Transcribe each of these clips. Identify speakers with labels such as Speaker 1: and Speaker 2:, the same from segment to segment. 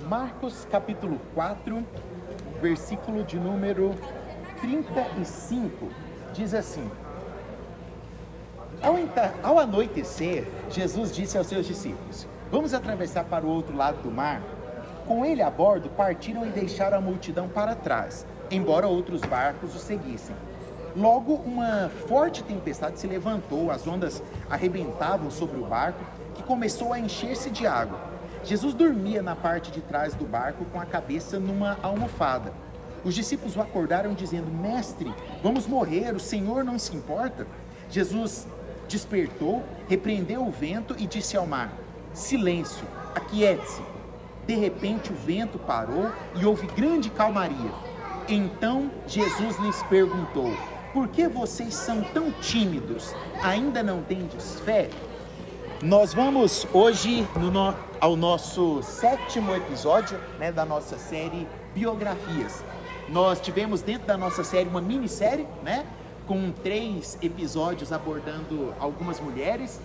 Speaker 1: Marcos capítulo 4, versículo de número 35, diz assim: Ao anoitecer, Jesus disse aos seus discípulos: vamos atravessar para o outro lado do mar? Com ele a bordo, partiram e deixaram a multidão para trás, embora outros barcos o seguissem. Logo, uma forte tempestade se levantou, as ondas arrebentavam sobre o barco, que começou a encher-se de água. Jesus dormia na parte de trás do barco com a cabeça numa almofada. Os discípulos o acordaram dizendo: Mestre, vamos morrer, o Senhor não se importa? Jesus despertou, repreendeu o vento e disse ao mar: Silêncio, aquiete-se. De repente o vento parou e houve grande calmaria. Então Jesus lhes perguntou: por que vocês são tão tímidos? Ainda não tendes fé? Nós vamos hoje ao nosso 7º episódio, da nossa série Biografias. Nós tivemos dentro da nossa série uma minissérie, com 3 episódios abordando algumas mulheres,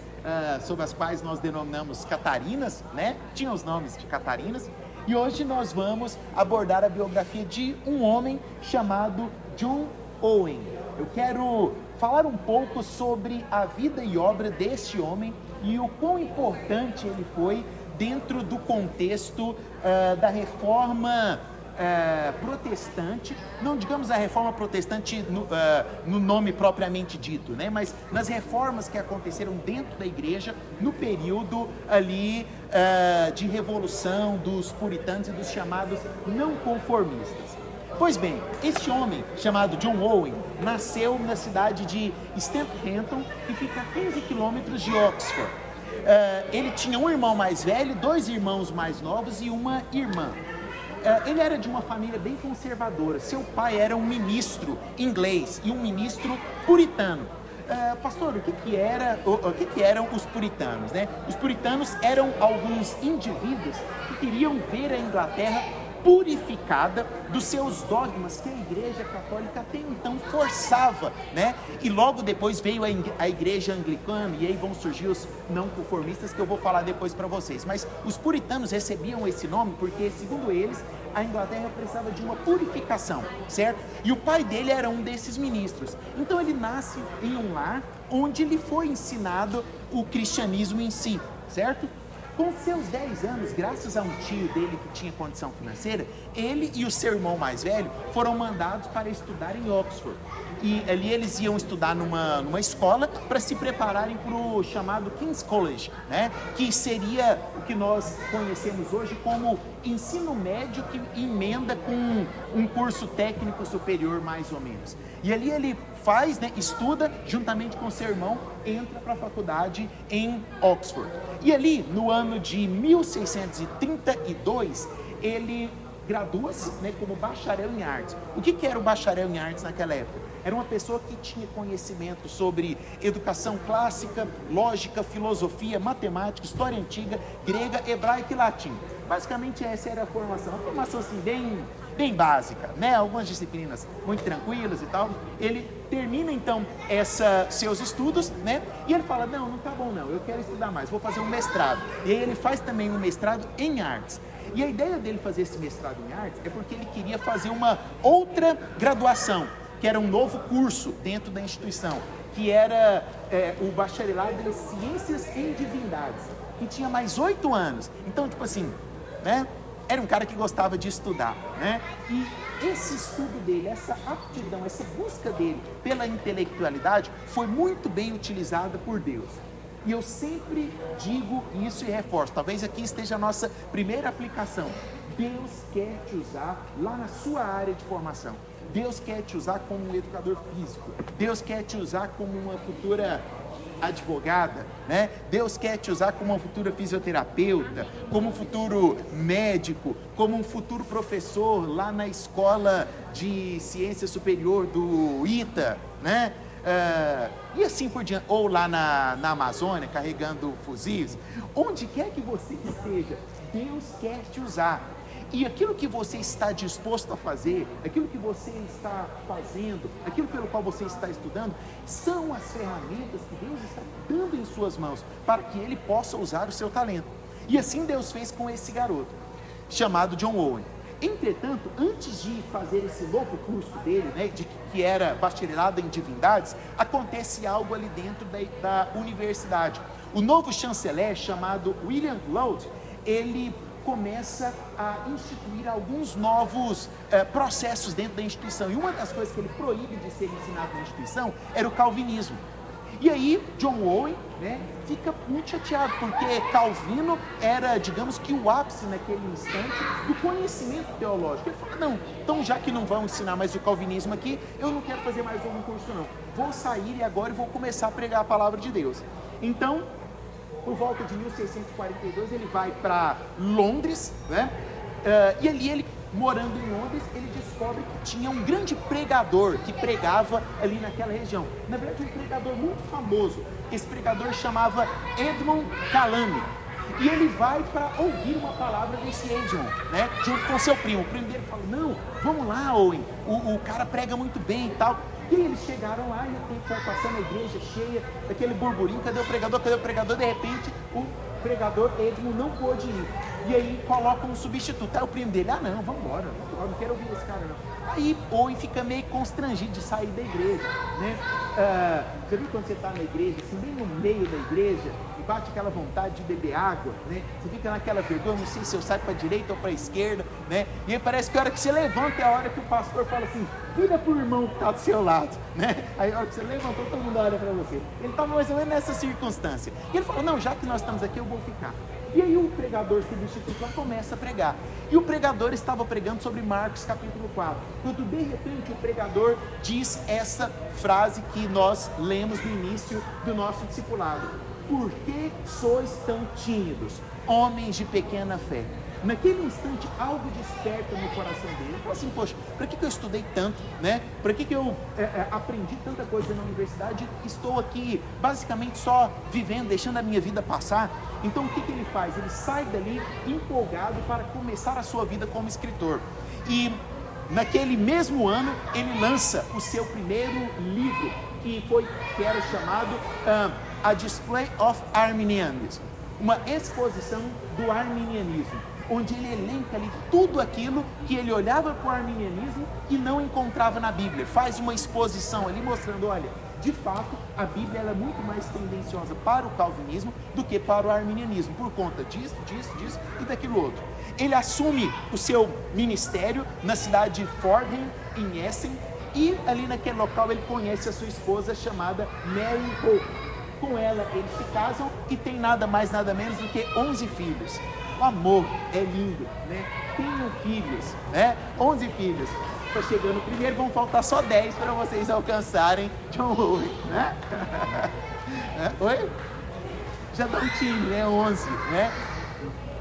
Speaker 1: sobre as quais nós denominamos Catarinas, tinham os nomes de Catarinas. E hoje nós vamos abordar a biografia de um homem chamado John Owen. Eu quero falar um pouco sobre a vida e obra deste homem e o quão importante ele foi dentro do contexto da reforma protestante, não digamos a reforma protestante no nome propriamente dito, mas nas reformas que aconteceram dentro da igreja no período ali de revolução dos puritanos e dos chamados não conformistas. Pois bem, este homem, chamado John Owen, nasceu na cidade de Southampton, que fica a 15 quilômetros de Oxford. Ele tinha um irmão mais velho, 2 irmãos mais novos e uma irmã. Ele era de uma família bem conservadora. Seu pai era um ministro inglês e um ministro puritano. Pastor, o que eram os puritanos? Os puritanos eram alguns indivíduos que queriam ver a Inglaterra purificada dos seus dogmas que a Igreja Católica até então forçava, E logo depois veio a Igreja Anglicana, e aí vão surgir os não conformistas, que eu vou falar depois para vocês. Mas os puritanos recebiam esse nome porque, segundo eles, a Inglaterra precisava de uma purificação, certo? E o pai dele era um desses ministros. Então ele nasce em um lar onde lhe foi ensinado o cristianismo em si, certo? Com seus 10 anos, graças a um tio dele que tinha condição financeira, ele e o seu irmão mais velho foram mandados para estudar em Oxford. E ali eles iam estudar numa escola para se prepararem para o chamado King's College, que seria o que nós conhecemos hoje como ensino médio que emenda com um curso técnico superior, mais ou menos. E ali ele estuda juntamente com seu irmão, entra para a faculdade em Oxford. E ali, no ano de 1632, ele gradua-se como bacharel em artes. O que era o bacharel em artes naquela época? Era uma pessoa que tinha conhecimento sobre educação clássica, lógica, filosofia, matemática, história antiga, grega, hebraico e latim. Basicamente essa era a formação, uma formação assim bem básica, Algumas disciplinas muito tranquilas e tal. Ele termina então seus estudos, E ele fala: não tá bom não, eu quero estudar mais, vou fazer um mestrado. E aí ele faz também um mestrado em artes. E a ideia dele fazer esse mestrado em artes é porque ele queria fazer uma outra graduação, que era um novo curso dentro da instituição, que era o bacharelado em Ciências em Divindades, que tinha mais 8 anos. Então, era um cara que gostava de estudar, E esse estudo dele, essa aptidão, essa busca dele pela intelectualidade foi muito bem utilizada por Deus. E eu sempre digo isso e reforço, talvez aqui esteja a nossa primeira aplicação. Deus quer te usar lá na sua área de formação. Deus quer te usar como um educador físico. Deus quer te usar como uma futura advogada, Deus quer te usar como uma futura fisioterapeuta, como um futuro médico, como um futuro professor lá na escola de ciência superior do ITA, e assim por diante, ou lá na Amazônia, carregando fuzis. Onde quer que você esteja, Deus quer te usar. E aquilo que você está disposto a fazer, aquilo que você está fazendo, aquilo pelo qual você está estudando, são as ferramentas que Deus está dando em suas mãos para que ele possa usar o seu talento. E assim Deus fez com esse garoto. chamado John Owen. Entretanto, antes de fazer esse louco curso dele, né, que era bacharelado em divindades, acontece algo ali dentro da universidade. O novo chanceler, chamado William Laud, ele começa a instituir alguns novos processos dentro da instituição. E uma das coisas que ele proíbe de ser ensinado na instituição era o calvinismo. E aí, John Owen, né, fica muito chateado, porque Calvino era, digamos que o ápice naquele instante do conhecimento teológico. Ele fala, não, então já que não vão ensinar mais o calvinismo aqui, eu não quero fazer mais um curso não. Vou sair e agora vou começar a pregar a palavra de Deus. Então, por volta de 1642, ele vai para Londres, né? E ali ele, morando em Londres, ele descobre que tinha um grande pregador que pregava ali naquela região. Na verdade, um pregador muito famoso. Esse pregador chamava Edmund Calamy. E ele vai para ouvir uma palavra desse Edmund, né? Junto com seu primo. O primo dele fala, não, vamos lá, Owen, o cara prega muito bem e tal. E eles chegaram lá e o tempo foi passando, a igreja cheia, aquele burburinho, cadê o pregador? Cadê o pregador? De repente, o pregador Edmund não pôde ir. E aí colocam um substituto. Aí o primo dele, não, vamos embora, não quero ouvir esse cara não. Aí Owen fica meio constrangido de sair da igreja, né? Já viu quando você está na igreja, assim, bem no meio da igreja, e bate aquela vontade de beber água, né? Você fica naquela vergonha, não sei se eu saio para a direita ou para a esquerda, né? E aí parece que a hora que você levanta é a hora que o pastor fala assim, vira para o irmão que está do seu lado, né? Aí a hora que você levantou, todo mundo olha para você. Ele estava mais ou menos nessa circunstância. E ele falou, não, já que nós estamos aqui, eu vou ficar. E aí o pregador substituto lá começa a pregar. E o pregador estava pregando sobre Marcos capítulo 4. Quando de repente o pregador diz essa frase que nós lemos no início do nosso discipulado. Por que sois tão tímidos, homens de pequena fé? Naquele instante, algo desperta no coração dele. Ele fala assim, poxa, para que eu estudei tanto, né? Para que eu aprendi tanta coisa na universidade? Estou aqui basicamente só vivendo, deixando a minha vida passar. Então o que ele faz? Ele sai dali empolgado para começar a sua vida como escritor. E naquele mesmo ano, ele lança o seu primeiro livro, que era chamado A Display of Arminianism, uma exposição do arminianismo, onde ele elenca ali tudo aquilo que ele olhava para o arminianismo e não encontrava na Bíblia. Faz uma exposição ali mostrando, olha, de fato, a Bíblia ela é muito mais tendenciosa para o calvinismo do que para o arminianismo, por conta disso e daquilo outro. Ele assume o seu ministério na cidade de Fordham, em Essen, e ali naquele local ele conhece a sua esposa chamada Mary Hope. Com ela eles se casam e tem nada mais nada menos do que 11 filhos. O amor é lindo, né? Tenham filhos, né? 11 filhos. Estou chegando primeiro, vão faltar só 10 para vocês alcançarem John Owen, né? Oi? Já dá um time, né? 11, né?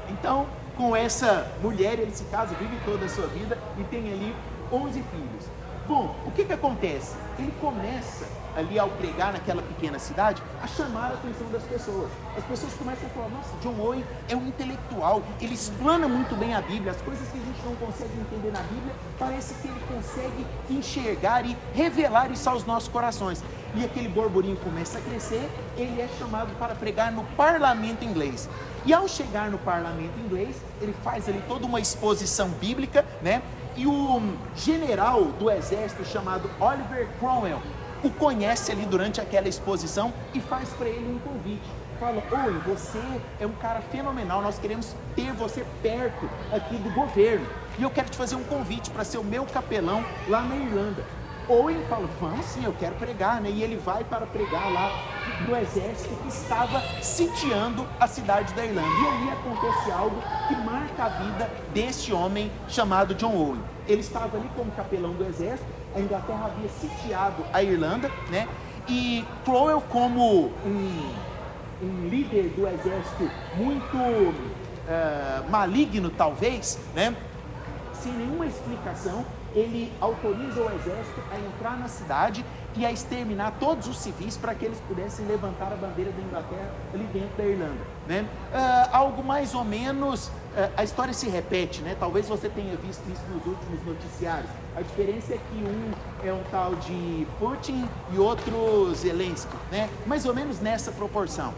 Speaker 1: Então, com essa mulher, ele se casa, vive toda a sua vida e tem ali 11 filhos. Bom, o que acontece? Ele começa ali ao pregar naquela pequena cidade, a chamar a atenção das pessoas. As pessoas começam a falar, nossa, John Owen é um intelectual, ele explana muito bem a Bíblia, as coisas que a gente não consegue entender na Bíblia, parece que ele consegue enxergar e revelar isso aos nossos corações. E aquele burburinho começa a crescer, ele é chamado para pregar no parlamento inglês. E ao chegar no parlamento inglês, ele faz ali toda uma exposição bíblica, né? E o general do exército chamado Oliver Cromwell o conhece ali durante aquela exposição e faz para ele um convite. Fala, Owen, você é um cara fenomenal, nós queremos ter você perto aqui do governo. E eu quero te fazer um convite para ser o meu capelão lá na Irlanda. Owen fala, vamos sim, eu quero pregar, né? E ele vai para pregar lá no exército que estava sitiando a cidade da Irlanda. E ali acontece algo que marca a vida deste homem chamado John Owen. Ele estava ali como capelão do exército, a Inglaterra havia sitiado a Irlanda, né? E Cromwell, como um líder do exército muito maligno, talvez, né? Sem nenhuma explicação, ele autoriza o exército a entrar na cidade e a exterminar todos os civis para que eles pudessem levantar a bandeira da Inglaterra ali dentro da Irlanda, né? Algo mais ou menos, a história se repete, né? Talvez você tenha visto isso nos últimos noticiários. A diferença é que um é um tal de Putin e outro Zelensky, né? Mais ou menos nessa proporção.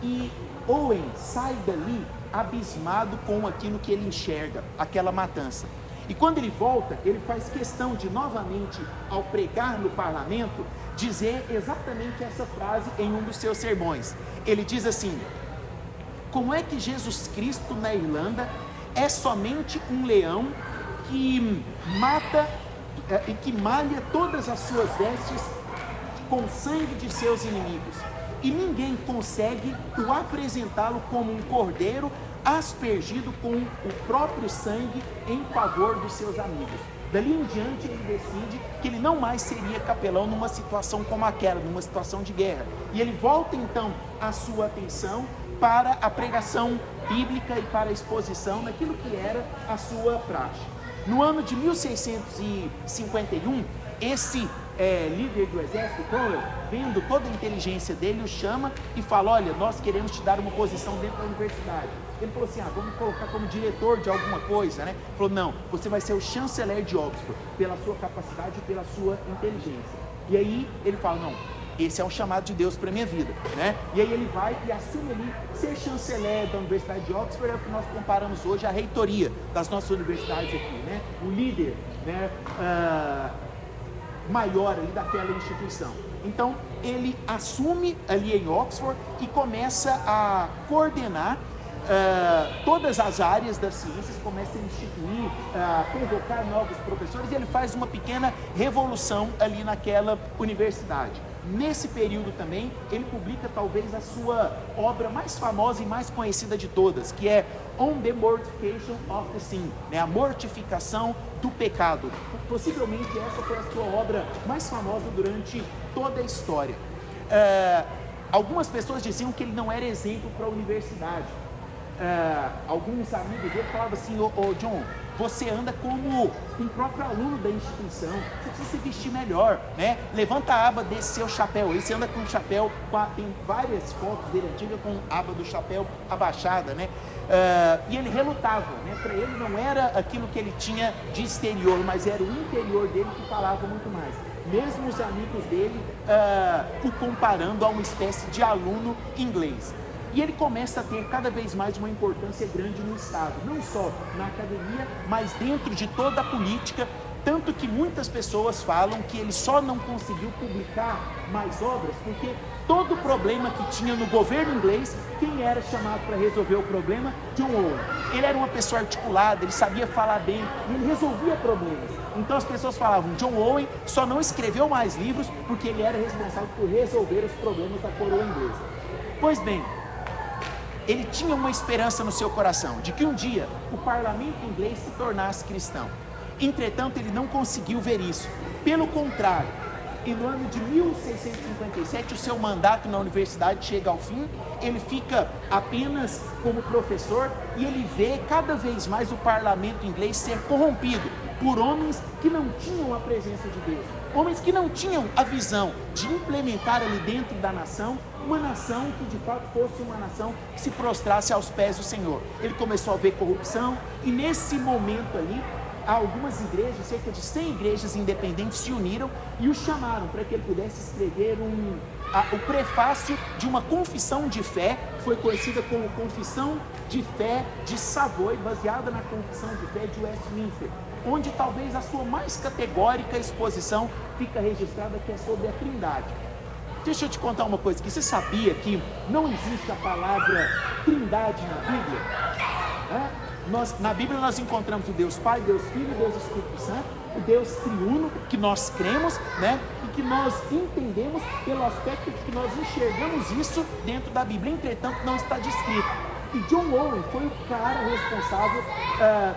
Speaker 1: E Owen sai dali abismado com aquilo que ele enxerga, aquela matança. E quando ele volta, ele faz questão de novamente, ao pregar no parlamento, dizer exatamente essa frase em um dos seus sermões. Ele diz assim: como é que Jesus Cristo na Irlanda é somente um leão que mata e que malha todas as suas vestes com sangue de seus inimigos, e ninguém consegue o apresentá-lo como um cordeiro aspergido com o próprio sangue em favor dos seus amigos. Dali em diante ele decide que ele não mais seria capelão numa situação como aquela, numa situação de guerra. E ele volta então a sua atenção para a pregação bíblica e para a exposição naquilo que era a sua praxe. No ano de 1651, esse líder do exército, Cromwell, vendo toda a inteligência dele, o chama e fala: olha, nós queremos te dar uma posição dentro da universidade. Ele falou assim: vamos colocar como diretor de alguma coisa, né? Ele falou: não, você vai ser o chanceler de Oxford, pela sua capacidade e pela sua inteligência. E aí ele fala: não, esse é um chamado de Deus para a minha vida, né? E aí ele vai e assume ali ser chanceler da Universidade de Oxford, é o que nós comparamos hoje à reitoria das nossas universidades aqui, né? O líder, né, maior ali daquela instituição. Então ele assume ali em Oxford e começa a coordenar todas as áreas das ciências, começa a instituir, convocar novos professores, e ele faz uma pequena revolução ali naquela universidade. Nesse período também, ele publica talvez a sua obra mais famosa e mais conhecida de todas, que é On the Mortification of the Sin, né? A mortificação do pecado. Possivelmente essa foi a sua obra mais famosa durante toda a história. Algumas pessoas diziam que ele não era exemplo para a universidade. Alguns amigos dele falavam assim: ô John, você anda como um próprio aluno da instituição, você precisa se vestir melhor, né? Levanta a aba desse seu chapéu aí, você anda com o chapéu, tem várias fotos dele antigas com a aba do chapéu abaixada, né? E ele relutava, né? Para ele não era aquilo que ele tinha de exterior, mas era o interior dele que falava muito mais. Mesmo os amigos dele o comparando a uma espécie de aluno inglês. E ele começa a ter cada vez mais uma importância grande no Estado, não só na academia, mas dentro de toda a política, tanto que muitas pessoas falam que ele só não conseguiu publicar mais obras porque todo o problema que tinha no governo inglês, quem era chamado para resolver o problema? John Owen. Ele era uma pessoa articulada, ele sabia falar bem, e ele resolvia problemas. Então as pessoas falavam: John Owen só não escreveu mais livros porque ele era responsável por resolver os problemas da coroa inglesa. Pois bem, ele tinha uma esperança no seu coração de que um dia o parlamento inglês se tornasse cristão. Entretanto, ele não conseguiu ver isso. Pelo contrário, e no ano de 1657, o seu mandato na universidade chega ao fim, ele fica apenas como professor e ele vê cada vez mais o parlamento inglês ser corrompido por homens que não tinham a presença de Deus, homens que não tinham a visão de implementar ali dentro da nação uma nação que de fato fosse uma nação que se prostrasse aos pés do Senhor. Ele começou a ver corrupção e nesse momento ali, algumas igrejas, cerca de 100 igrejas independentes se uniram e o chamaram para que ele pudesse escrever o prefácio de uma confissão de fé, que foi conhecida como Confissão de Fé de Savoy, baseada na Confissão de Fé de Westminster, onde talvez a sua mais categórica exposição fica registrada, que é sobre a Trindade. Deixa eu te contar uma coisa, que você sabia que não existe a palavra Trindade na Bíblia? Na Bíblia nós encontramos o Deus Pai, Deus Filho, Deus Espírito Santo, o Deus triuno, que nós cremos, né? E que nós entendemos pelo aspecto de que nós enxergamos isso dentro da Bíblia. Entretanto, não está descrito. E John Owen foi o cara responsável,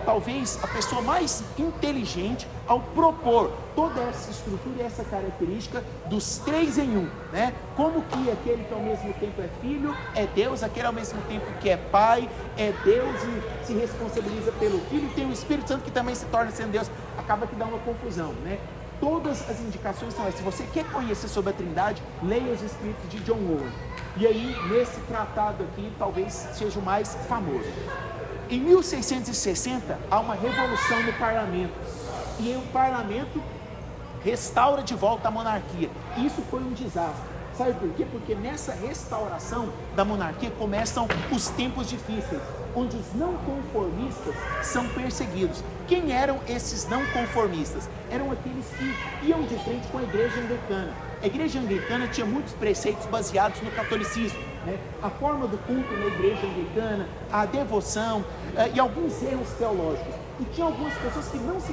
Speaker 1: talvez a pessoa mais inteligente ao propor toda essa estrutura e essa característica dos 3 em 1, né? Como que aquele que ao mesmo tempo é filho, é Deus, aquele ao mesmo tempo que é pai, é Deus e se responsabiliza pelo filho, e tem o Espírito Santo que também se torna sendo Deus, acaba que dá uma confusão, né? Todas as indicações são essas. Se você quer conhecer sobre a Trindade, leia os escritos de John Owen. E aí, nesse tratado aqui, talvez seja o mais famoso. Em 1660, há uma revolução no parlamento. E o parlamento restaura de volta a monarquia. Isso foi um desastre. Sabe por quê? Porque nessa restauração da monarquia começam os tempos difíceis, onde os não conformistas são perseguidos. Quem eram esses não conformistas? Eram aqueles que iam de frente com a igreja anglicana. A igreja anglicana tinha muitos preceitos baseados no catolicismo, né? A forma do culto na igreja anglicana, a devoção e alguns erros teológicos. E tinha algumas pessoas que não se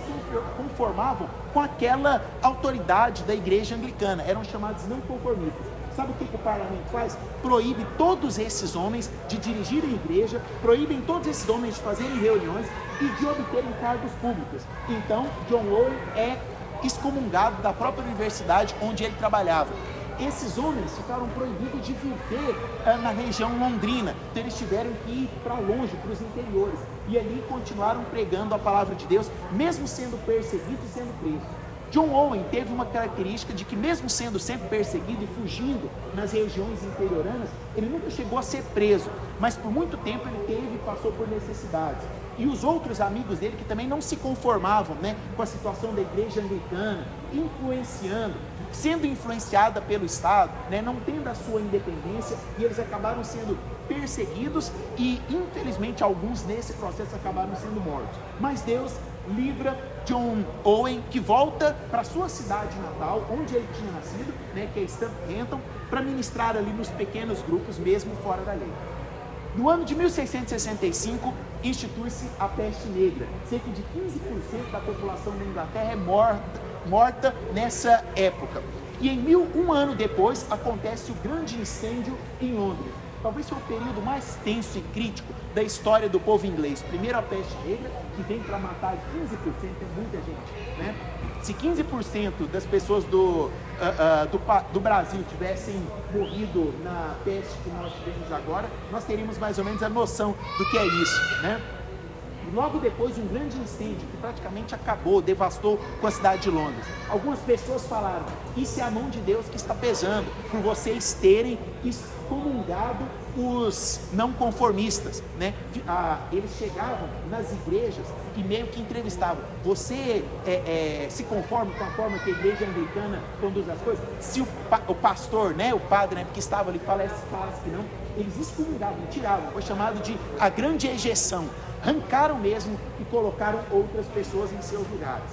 Speaker 1: conformavam com aquela autoridade da igreja anglicana, eram chamados não conformistas. Sabe o que o parlamento faz? Proíbe todos esses homens de dirigirem a igreja, proíbem todos esses homens de fazerem reuniões e de obterem cargos públicos. Então, John Owen é excomungado da própria universidade onde ele trabalhava. Esses homens ficaram proibidos de viver na região londrina, então eles tiveram que ir para longe, para os interiores, e ali continuaram pregando a palavra de Deus, mesmo sendo perseguidos e sendo presos. John Owen teve uma característica de que, mesmo sendo sempre perseguido e fugindo nas regiões interioranas, ele nunca chegou a ser preso, mas por muito tempo ele passou por necessidades. E os outros amigos dele, que também não se conformavam, né, com a situação da igreja anglicana, sendo influenciada pelo Estado, né, não tendo a sua independência, e eles acabaram sendo perseguidos e, infelizmente, alguns nesse processo acabaram sendo mortos. Mas Deus livra John Owen, que volta para sua cidade natal, onde ele tinha nascido, né, que é Southampton, para ministrar ali nos pequenos grupos, mesmo fora da lei. No ano de 1665, institui-se a peste negra. Cerca de 15% da população da Inglaterra é morta nessa época. E um ano depois, acontece o grande incêndio em Londres. Talvez seja o período mais tenso e crítico da história do povo inglês. Primeiro a peste negra, que vem para matar 15%, é muita gente, né? Se 15% das pessoas do Brasil tivessem morrido na peste que nós tivemos agora, nós teríamos mais ou menos a noção do que é isso, né? Logo depois, um grande incêndio que praticamente acabou, devastou com a cidade de Londres. Algumas pessoas falaram: isso é a mão de Deus que está pesando por vocês terem excomungado os não conformistas, né? Eles chegavam nas igrejas e meio que entrevistavam: você se conforma com a forma que a igreja anglicana conduz as coisas? Se o pastor, né, o padre, né, que estava ali, falasse que não, eles excomungavam, tiravam. Foi chamado de a grande ejeção. Arrancaram mesmo e colocaram outras pessoas em seus lugares.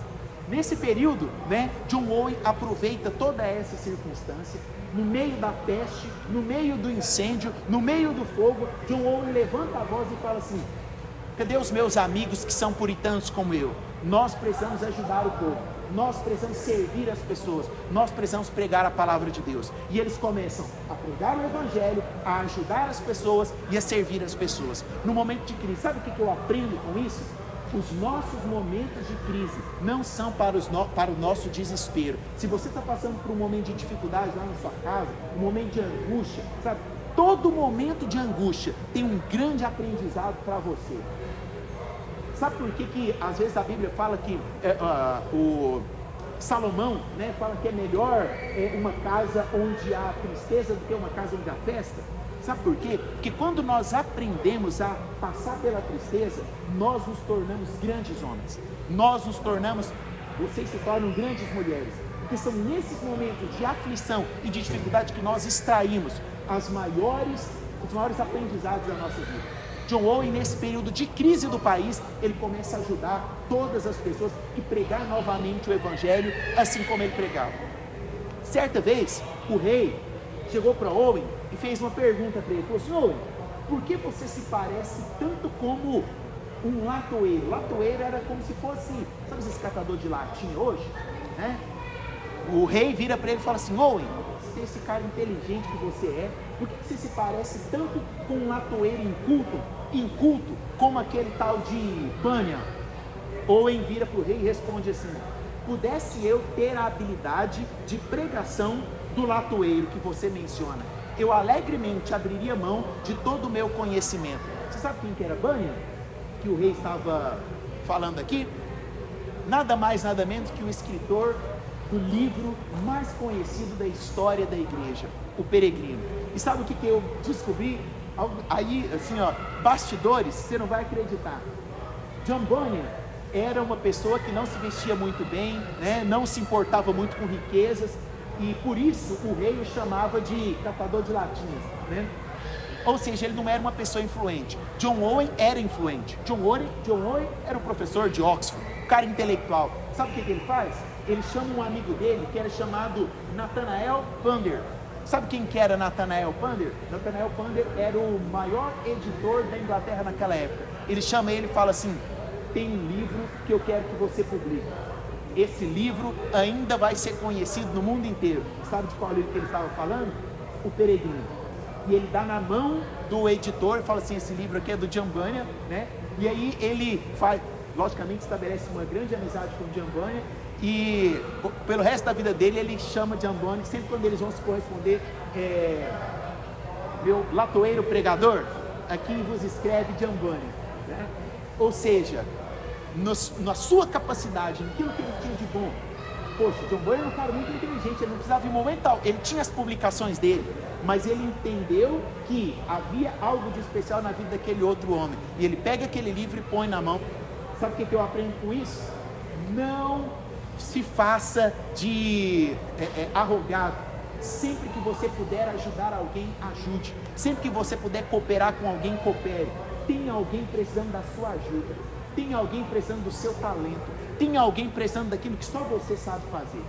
Speaker 1: Nesse período, né, John Owen aproveita toda essa circunstância. No meio da peste, no meio do incêndio, no meio do fogo, John Owen levanta a voz e fala assim: cadê os meus amigos que são puritanos como eu? Nós precisamos ajudar o povo, nós precisamos servir as pessoas, nós precisamos pregar a palavra de Deus. E eles começam a pregar o evangelho, a ajudar as pessoas e a servir as pessoas. No momento de crise, sabe o que eu aprendo com isso? Os nossos momentos de crise não são para o nosso desespero. Se você está passando por um momento de dificuldade lá na sua casa, um momento de angústia, sabe? Todo momento de angústia tem um grande aprendizado para você. Sabe por que às vezes a Bíblia fala que o Salomão, né, fala que é melhor uma casa onde há tristeza do que uma casa onde há festa? Sabe por quê? Porque quando nós aprendemos a passar pela tristeza, nós nos tornamos grandes homens. Vocês se tornam grandes mulheres. Porque são nesses momentos de aflição e de dificuldade que nós extraímos os maiores aprendizados da nossa vida. John Owen, nesse período de crise do país, ele começa a ajudar todas as pessoas e pregar novamente o evangelho, assim como ele pregava. Certa vez, o rei chegou para Owen e fez uma pergunta para ele. Falou assim: Owen, por que você se parece tanto como um latoeiro? Latoeiro era como se fosse, sabe esse catador de latinha hoje? Né? O rei vira para ele e fala assim: Owen, se esse cara inteligente que você é, por que você se parece tanto com um latoeiro inculto como aquele tal de Bunyan? Owen vira para o rei e responde assim: pudesse eu ter a habilidade de pregação do latoeiro que você menciona, eu alegremente abriria mão de todo o meu conhecimento. Você sabe quem que era Bunyan? Que o rei estava falando aqui? Nada mais, nada menos que o escritor do livro mais conhecido da história da igreja, O Peregrino. E sabe o que eu descobri? Aí, assim, ó, bastidores, você não vai acreditar. John Bunyan era uma pessoa que não se vestia muito bem, né? Não se importava muito com riquezas, e por isso o rei o chamava de catador de latinhas, né? Ou seja, ele não era uma pessoa influente. John Owen era influente. John Owen era um professor de Oxford, um cara intelectual. Sabe o que ele faz? Ele chama um amigo dele que era chamado Nathanael Pander. Sabe quem que era Nathanael Pander? Nathanael Pander era o maior editor da Inglaterra naquela época. Ele chama ele e fala assim: tem um livro que eu quero que você publique. Esse livro ainda vai ser conhecido no mundo inteiro. Sabe de qual livro que ele estava falando? O Peregrino. E ele dá na mão do editor e fala assim: esse livro aqui é do John Bunyan, né? E aí ele faz, logicamente estabelece uma grande amizade com o John Bunyan, e pelo resto da vida dele ele chama John Bunyan, sempre quando eles vão se corresponder, meu latoeiro pregador, aqui vos escreve John Bunyan, né? Ou seja, na sua capacidade, naquilo que ele tinha de bom. Poxa, John Bunyan era um cara muito inteligente, ele não precisava ir momental, ele tinha as publicações dele, mas ele entendeu que havia algo de especial na vida daquele outro homem, e ele pega aquele livro e põe na mão. Sabe o que eu aprendo com isso? Não se faça de arrogado. Sempre que você puder ajudar alguém, ajude. Sempre que você puder cooperar com alguém, coopere. Tem alguém precisando da sua ajuda, tem alguém precisando do seu talento, tem alguém precisando daquilo que só você sabe fazer,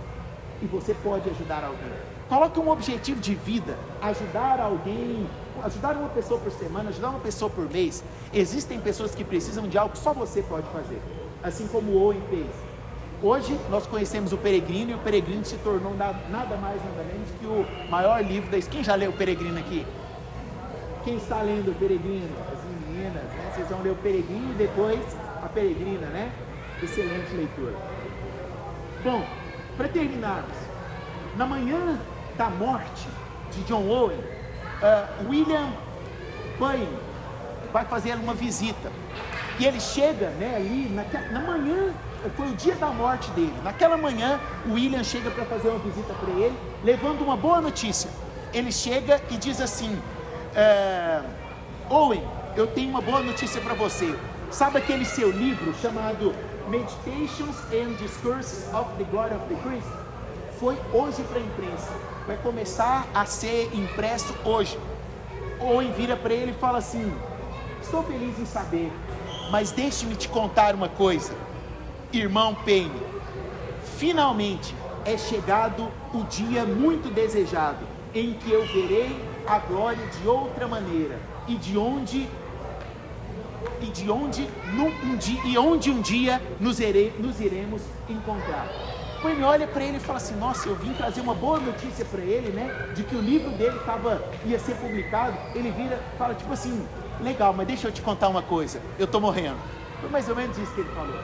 Speaker 1: e você pode ajudar alguém. Coloque um objetivo de vida: ajudar alguém, ajudar uma pessoa por semana, ajudar uma pessoa por mês. Existem pessoas que precisam de algo que só você pode fazer, assim como o Owen fez. Hoje nós conhecemos o Peregrino, e o Peregrino se tornou nada mais, nada menos que o maior livro da história. Quem já leu o Peregrino aqui? Quem está lendo o Peregrino? As meninas, né? Vocês vão ler o Peregrino e depois a Peregrina, né? Excelente leitura. Bom, para terminarmos, na manhã da morte de John Owen, William Paine vai fazer uma visita, e ele chega, né, ali na manhã, foi o dia da morte dele. Naquela manhã, o William chega para fazer uma visita para ele, levando uma boa notícia. Ele chega e diz assim: Owen, eu tenho uma boa notícia para você. Sabe aquele seu livro chamado Meditations and Discourses of the Glory of the Christ? Foi hoje para a imprensa, vai começar a ser impresso hoje. Owen vira para ele e fala assim: estou feliz em saber, mas deixe-me te contar uma coisa, irmão Paine. Finalmente é chegado o dia muito desejado, em que eu verei a glória de outra maneira, e onde um dia nos iremos encontrar. Paine olha para ele e fala assim: nossa, eu vim trazer uma boa notícia para ele, né, de que o livro dele ia ser publicado. Ele vira e fala tipo assim: legal, mas deixa eu te contar uma coisa, eu estou morrendo. Foi mais ou menos isso que ele falou.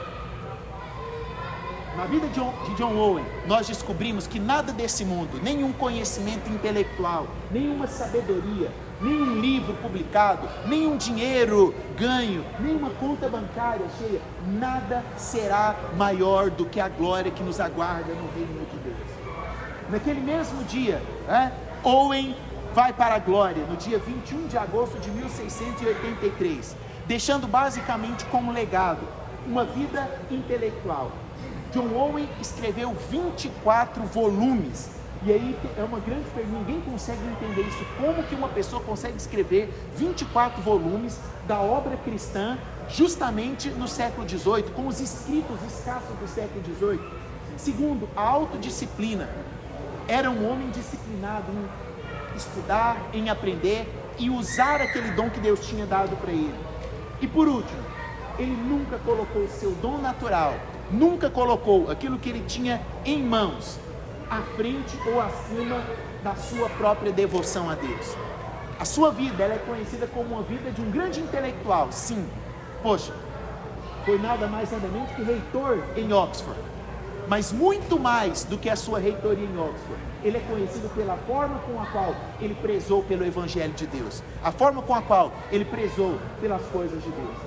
Speaker 1: Na vida de John Owen, nós descobrimos que nada desse mundo, nenhum conhecimento intelectual, nenhuma sabedoria, nenhum livro publicado, nenhum dinheiro ganho, nenhuma conta bancária cheia, nada será maior do que a glória que nos aguarda no reino de Deus. Naquele mesmo dia, Owen vai para a glória, no dia 21 de agosto de 1683, deixando basicamente como legado uma vida intelectual. John Owen escreveu 24 volumes, e aí é uma grande pergunta, ninguém consegue entender isso, como que uma pessoa consegue escrever 24 volumes da obra cristã, justamente no século XVIII, com os escritos escassos do século XVIII. Segundo, a autodisciplina. Era um homem disciplinado em estudar, em aprender e usar aquele dom que Deus tinha dado para ele. E por último, ele nunca colocou o seu dom natural, nunca colocou aquilo que ele tinha em mãos à frente ou acima da sua própria devoção a Deus. A sua vida, ela é conhecida como uma vida de um grande intelectual, sim. Poxa, foi nada mais nada menos que reitor em Oxford. Mas muito mais do que a sua reitoria em Oxford, ele é conhecido pela forma com a qual ele prezou pelo Evangelho de Deus, a forma com a qual ele prezou pelas coisas de Deus.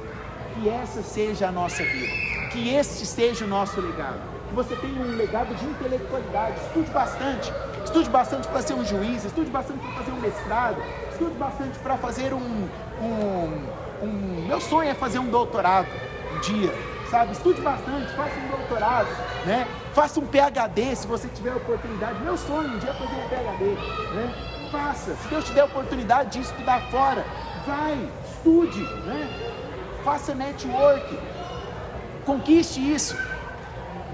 Speaker 1: Que essa seja a nossa vida, que este seja o nosso legado, que você tenha um legado de intelectualidade. Estude bastante para ser um juiz, estude bastante para fazer um mestrado, estude bastante para fazer meu sonho é fazer um doutorado um dia, sabe? Estude bastante, faça um doutorado, né? Faça um PhD se você tiver oportunidade. Meu sonho um dia é fazer um PhD, né? Faça. Se Deus te der a oportunidade de estudar fora, vai, estude, né? Faça network, conquiste isso,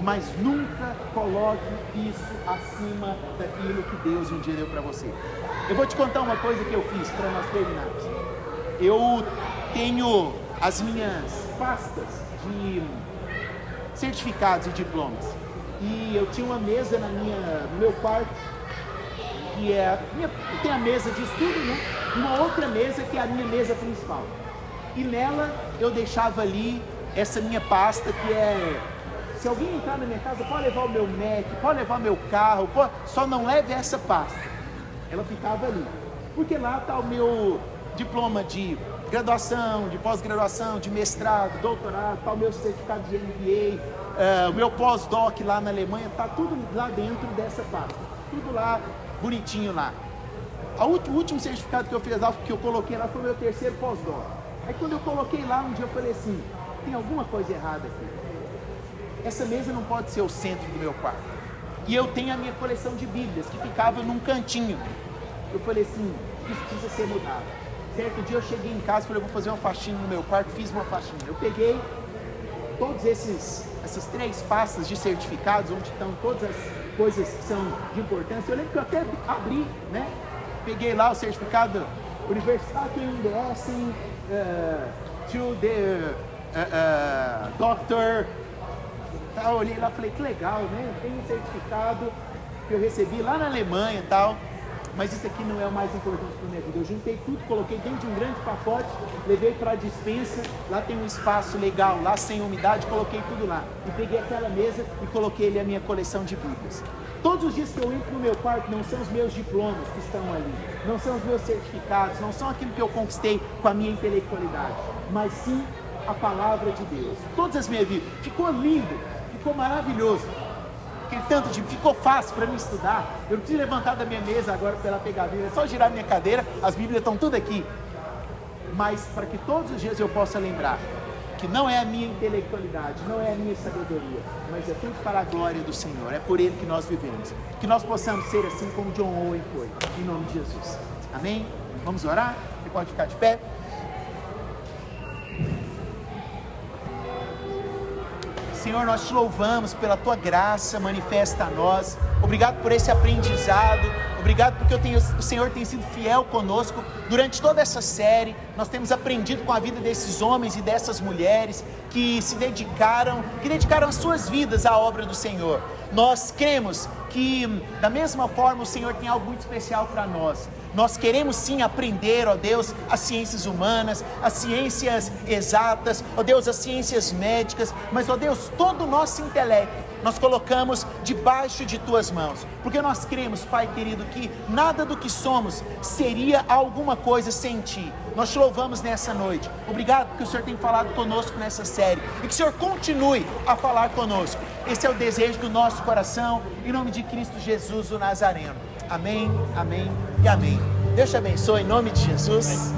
Speaker 1: mas nunca coloque isso acima daquilo que Deus um dia deu para você. Eu vou te contar uma coisa que eu fiz para nós terminarmos. Eu tenho as minhas pastas de certificados e diplomas, e eu tinha uma mesa no meu quarto, que é eu tenho a mesa de estudo, né? Uma outra mesa que é a minha mesa principal, e nela eu deixava ali essa minha pasta, que é: se alguém entrar na minha casa, pode levar o meu Mac, pode levar meu carro, só não leve essa pasta. Ela ficava ali, porque lá está o meu diploma de graduação, de pós-graduação, de mestrado, doutorado, está o meu certificado de MBA, o meu pós-doc lá na Alemanha, está tudo lá dentro dessa pasta, tudo lá bonitinho lá. O último certificado que eu fiz lá, que eu coloquei lá, foi o meu terceiro pós-doc. Aí quando eu coloquei lá, um dia eu falei assim: tem alguma coisa errada aqui. Essa mesa não pode ser o centro do meu quarto. E eu tenho a minha coleção de Bíblias, que ficava num cantinho. Eu falei assim: isso precisa ser mudado. Certo dia eu cheguei em casa e falei: eu vou fazer uma faxina no meu quarto. Fiz uma faxina. Eu peguei todos essas 3 pastas de certificados, onde estão todas as coisas que são de importância. Eu lembro que eu até abri, né? Peguei lá o certificado Universitat Essen, to the Doctor. Eu olhei lá e falei: que legal, né? Tem um certificado que eu recebi lá na Alemanha e tal, mas isso aqui não é o mais importante para a minha vida. Eu juntei tudo, coloquei dentro de um grande pacote, levei para a despensa, lá tem um espaço legal, lá sem umidade, coloquei tudo lá. E peguei aquela mesa e coloquei ali a minha coleção de Bíblias. Todos os dias que eu entro no meu quarto, não são os meus diplomas que estão ali, não são os meus certificados, não são aquilo que eu conquistei com a minha intelectualidade, mas sim a palavra de Deus. Todas as minhas Bíblias. Ficou lindo. Ficou maravilhoso, ficou fácil para mim estudar. Eu não preciso levantar da minha mesa agora para ela pegar a Bíblia, é só girar minha cadeira, as Bíblias estão tudo aqui. Mas para que todos os dias eu possa lembrar que não é a minha intelectualidade, não é a minha sabedoria, mas é tudo para a glória do Senhor, é por Ele que nós vivemos. Que nós possamos ser assim como John Owen foi, em nome de Jesus. Amém? Vamos orar? Você pode ficar de pé? Senhor, nós te louvamos pela Tua graça manifesta a nós. Obrigado por esse aprendizado. Obrigado porque o Senhor tem sido fiel conosco durante toda essa série. Nós temos aprendido com a vida desses homens e dessas mulheres que dedicaram as suas vidas à obra do Senhor. Nós cremos que da mesma forma o Senhor tem algo muito especial para nós. Nós queremos sim aprender, ó Deus, as ciências humanas, as ciências exatas, ó Deus, as ciências médicas, mas, ó Deus, todo o nosso intelecto nós colocamos debaixo de Tuas mãos, porque nós cremos, Pai querido, que nada do que somos seria alguma coisa sem Ti. Nós te louvamos nessa noite. Obrigado porque o Senhor tem falado conosco nessa série e que o Senhor continue a falar conosco. Esse é o desejo do nosso coração, em nome de Cristo Jesus, o Nazareno. Amém, amém e amém. Deus te abençoe, em nome de Jesus.